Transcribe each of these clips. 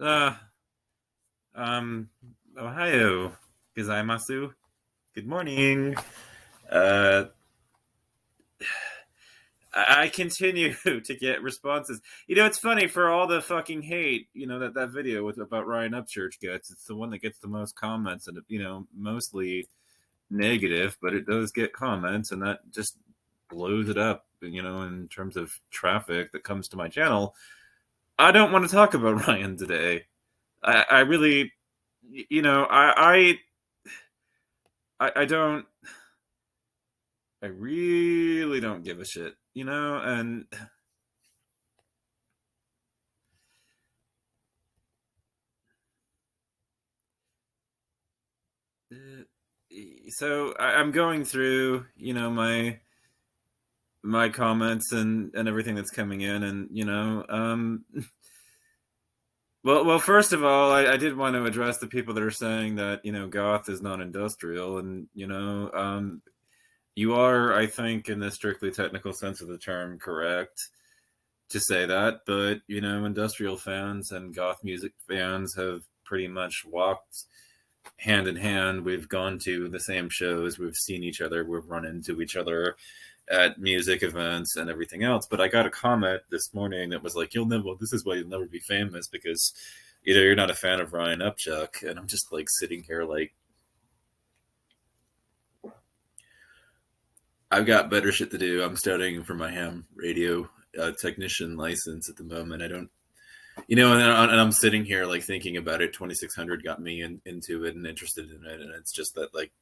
Uh, um, Ohio, gozaimasu. Good morning. Uh, I continue to get responses. It's funny for all the fucking hate. That video about Ryan Upchurch gets. It's the one that gets the most comments, and mostly negative, but it does get comments, and that just blows it up. In terms of traffic that comes to my channel. I don't want to talk about Ryan today. I really, I don't. I really don't give a shit, and so I'm going through, my comments and everything that's coming in, and well, first of all, I did want to address the people that are saying that goth is not industrial, and you are, I think, in the strictly technical sense of the term, correct to say that, but industrial fans and goth music fans have pretty much walked hand in hand. We've gone to the same shows, we've seen each other, we've run into each other at music events and everything else. But I got a comment this morning that was like, "You'll never. This is why you'll never be famous because you're not a fan of Ryan Upchuck." And I'm just like sitting here like, I've got better shit to do. I'm studying for my ham radio technician license at the moment. I don't, and I'm sitting here like thinking about it. 2600 got me into it and interested in it, and it's just that like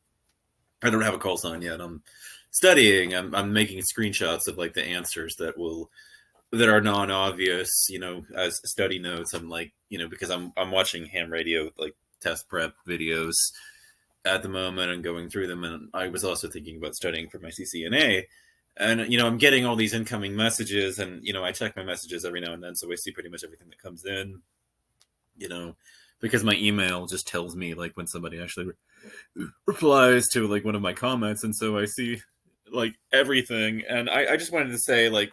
I don't have a call sign yet. I'm studying. I'm making screenshots of like the answers that are non-obvious, as study notes. I'm like, because I'm watching ham radio like test prep videos at the moment and going through them, and I was also thinking about studying for my CCNA. And I'm getting all these incoming messages, and I check my messages every now and then, so I see pretty much everything that comes in. Because my email just tells me like when somebody actually replies to like one of my comments, and so I see like everything. And I just wanted to say like,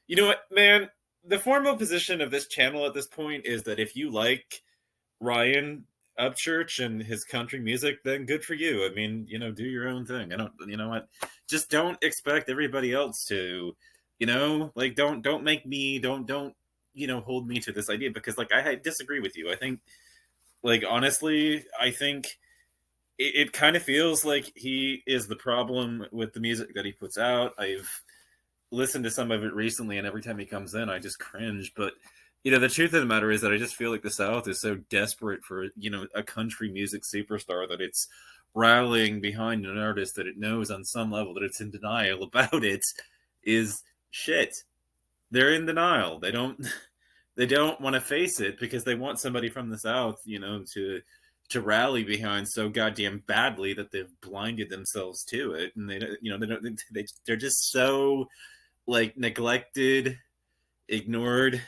you know what, man, the formal position of this channel at this point is that if you like Ryan Upchurch and his country music, then good for you. I mean, do your own thing. I don't, what, just don't expect everybody else to, like don't make me don't hold me to this idea, because like I disagree with you. I think, like, honestly, I think it kind of feels like he is the problem with the music that he puts out. I've listened to some of it recently, and every time he comes in, I just cringe. But the truth of the matter is that I just feel like the South is so desperate for a country music superstar that it's rallying behind an artist that it knows on some level that it's in denial about it is shit. They're in denial. They don't they don't want to face it because they want somebody from the South, to rally behind so goddamn badly that they've blinded themselves to it, and they don't they're just so like neglected, ignored.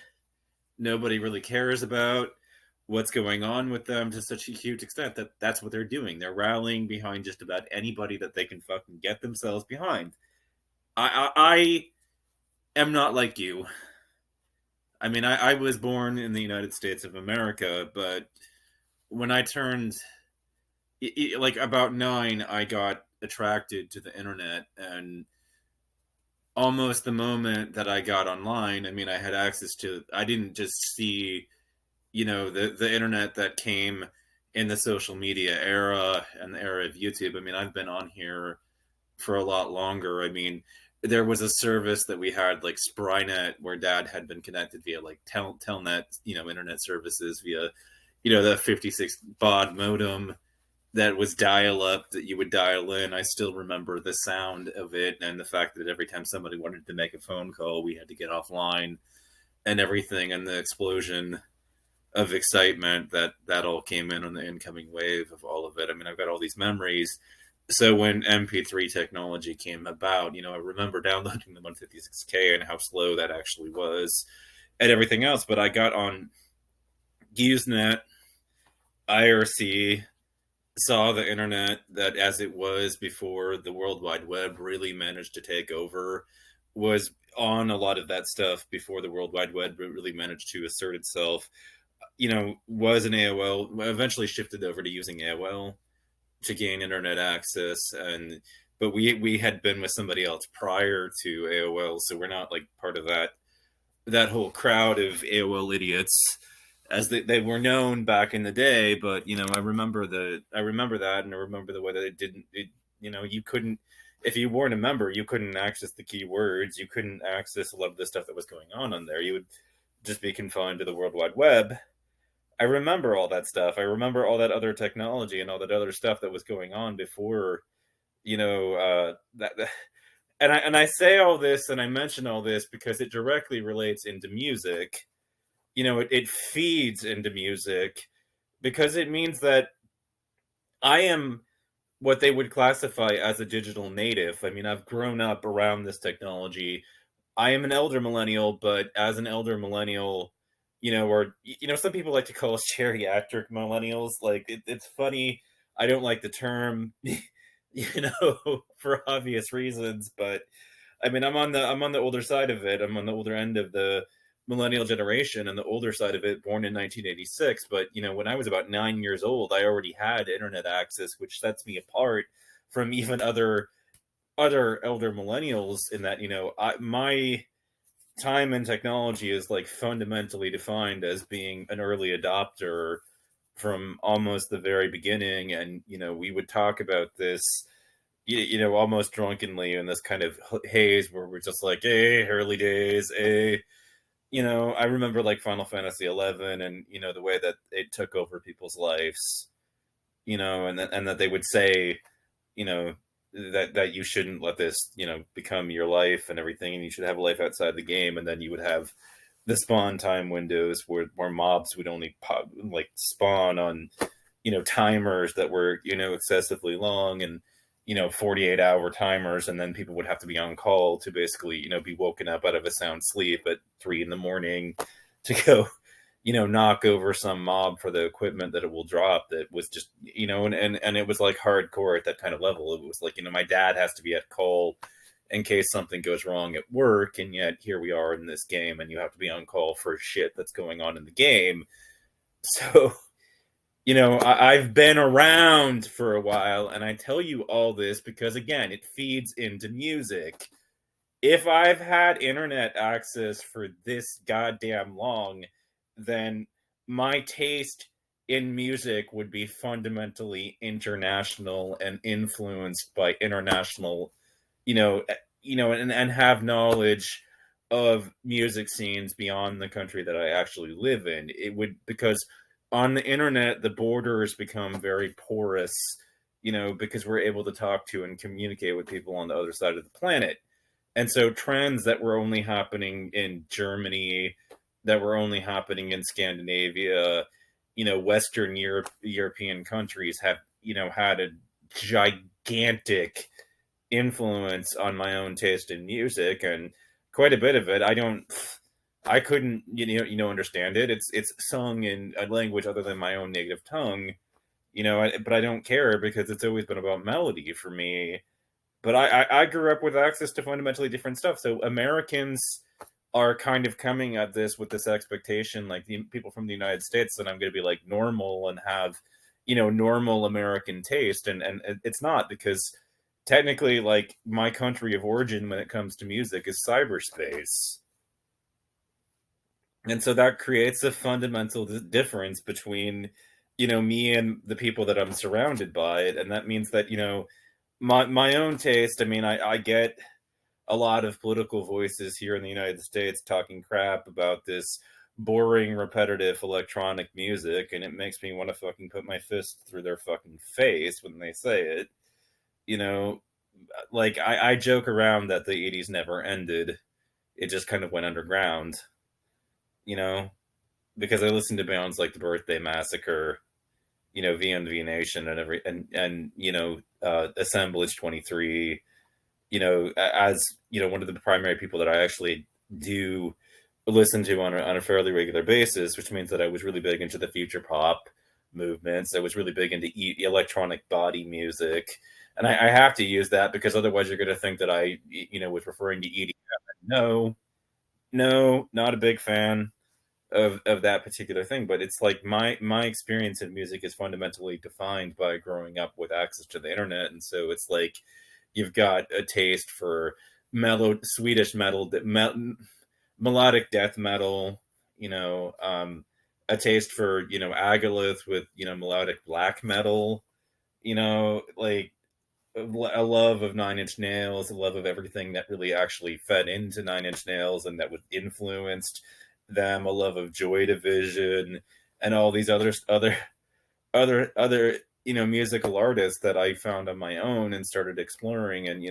Nobody really cares about what's going on with them to such a huge extent that that's what they're doing. They're rallying behind just about anybody that they can fucking get themselves behind. I am not like you. I mean, I was born in the United States of America, but when I turned like about 9, I got attracted to the internet, and almost the moment that I got online, I mean, I had access to. I didn't just see, the internet that came in the social media era and the era of YouTube. I mean, I've been on here for a lot longer. I mean, there was a service that we had like Sprynet, where Dad had been connected via like Telnet, internet services via, the 56 baud modem that was dial up that you would dial in. I still remember the sound of it, and the fact that every time somebody wanted to make a phone call, we had to get offline and everything, and the explosion of excitement that all came in on the incoming wave of all of it. I mean, I've got all these memories. So when MP3 technology came about, I remember downloading them on 56K and how slow that actually was and everything else. But I got on Usenet, IRC, saw the internet that as it was before the World Wide Web really managed to take over, was on a lot of that stuff before the World Wide Web really managed to assert itself. was an AOL, eventually shifted over to using AOL to gain internet access, and but we had been with somebody else prior to AOL, so we're not like part of that whole crowd of AOL idiots as they were known back in the day. But I remember that, and I remember the way that you couldn't, if you weren't a member, you couldn't access the keywords, you couldn't access a lot of the stuff that was going on there. You would just be confined to the World Wide Web. I remember all that stuff. I remember all that other technology and all that other stuff that was going on before, that. And I say all this and I mention all this because it directly relates into music. It feeds into music because it means that I am what they would classify as a digital native. I mean, I've grown up around this technology. I am an elder millennial, but as an elder millennial, or some people like to call us geriatric millennials. Like it's funny. I don't like the term, for obvious reasons, but I mean, I'm on the older side of it. I'm on the older end of the millennial generation and the older side of it, born in 1986. But when I was about 9 years old, I already had internet access, which sets me apart from even other elder millennials in that my time in technology is like fundamentally defined as being an early adopter from almost the very beginning. And we would talk about this almost drunkenly in this kind of haze where we're just like, hey, early days, hey. I remember like Final Fantasy 11 and the way that it took over people's lives, and that they would say, you know, that you shouldn't let this, become your life and everything, and you should have a life outside the game. And then you would have the spawn time windows where mobs would only like spawn on timers that were excessively long, and 48-hour timers, and then people would have to be on call to basically be woken up out of a sound sleep at 3 in the morning to go knock over some mob for the equipment that it will drop. That was just and it was like hardcore at that kind of level. It was like my dad has to be at call in case something goes wrong at work, and yet here we are in this game and you have to be on call for shit that's going on in the game. So I've been around for a while, and I tell you all this because, again, it feeds into music. If I've had internet access for this goddamn long, then my taste in music would be fundamentally international and influenced by international, and have knowledge of music scenes beyond the country that I actually live in. It would, because on the internet the borders become very porous, because we're able to talk to and communicate with people on the other side of the planet. And so trends that were only happening in Germany, that were only happening in Scandinavia, Western European countries have, had a gigantic influence on my own taste in music. And quite a bit of it, I couldn't, understand it. It's sung in a language other than my own native tongue, but I don't care because it's always been about melody for me. But I grew up with access to fundamentally different stuff. So Americans are kind of coming at this with this expectation, like the people from the United States, that I'm going to be like normal and have, normal American taste. And it's not, because technically, like, my country of origin when it comes to music is cyberspace. And so that creates a fundamental difference between, me and the people that I'm surrounded by. And that means that, my own taste, I mean, I get a lot of political voices here in the United States talking crap about this boring, repetitive electronic music, and it makes me want to fucking put my fist through their fucking face when they say it. You know, like I joke around that the 80s never ended. It just kind of went underground, you know, because I listened to bands like the Birthday Massacre, VNV Nation, and Assemblage 23, as one of the primary people that I actually do listen to on a fairly regular basis, which means that I was really big into the future pop movements. I was really big into electronic body music. And I have to use that because otherwise you're going to think that I, was referring to EDM. No, no, not a big fan of that particular thing. But it's like my experience in music is fundamentally defined by growing up with access to the internet, and so it's like you've got a taste for mellow Swedish metal, melodic death metal, a taste for Agalith with melodic black metal, like a love of Nine Inch Nails, a love of everything that really actually fed into Nine Inch Nails and that was influenced them, a love of Joy Division and all these other musical artists that I found on my own and started exploring. And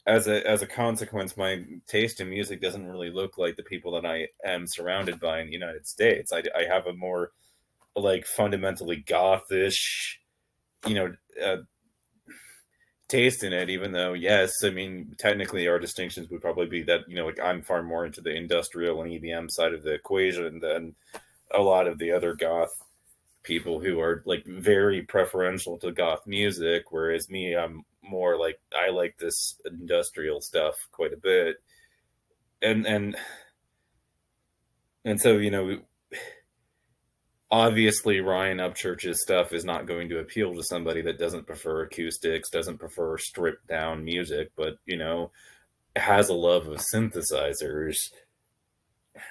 as a consequence, my taste in music doesn't really look like the people that I am surrounded by in the United States. I have a more like fundamentally gothish, you know, uh, taste in it, even though, yes, I mean, technically our distinctions would probably be that, like I'm far more into the industrial and EBM side of the equation than a lot of the other goth people who are like very preferential to goth music, whereas me, I'm more like I like this industrial stuff quite a bit. And and and so obviously Ryan Upchurch's stuff is not going to appeal to somebody that doesn't prefer acoustics, doesn't prefer stripped down music, but has a love of synthesizers,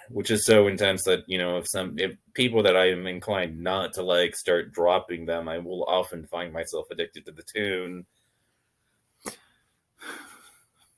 which is so intense that if people that I am inclined not to like start dropping them, I will often find myself addicted to the tune.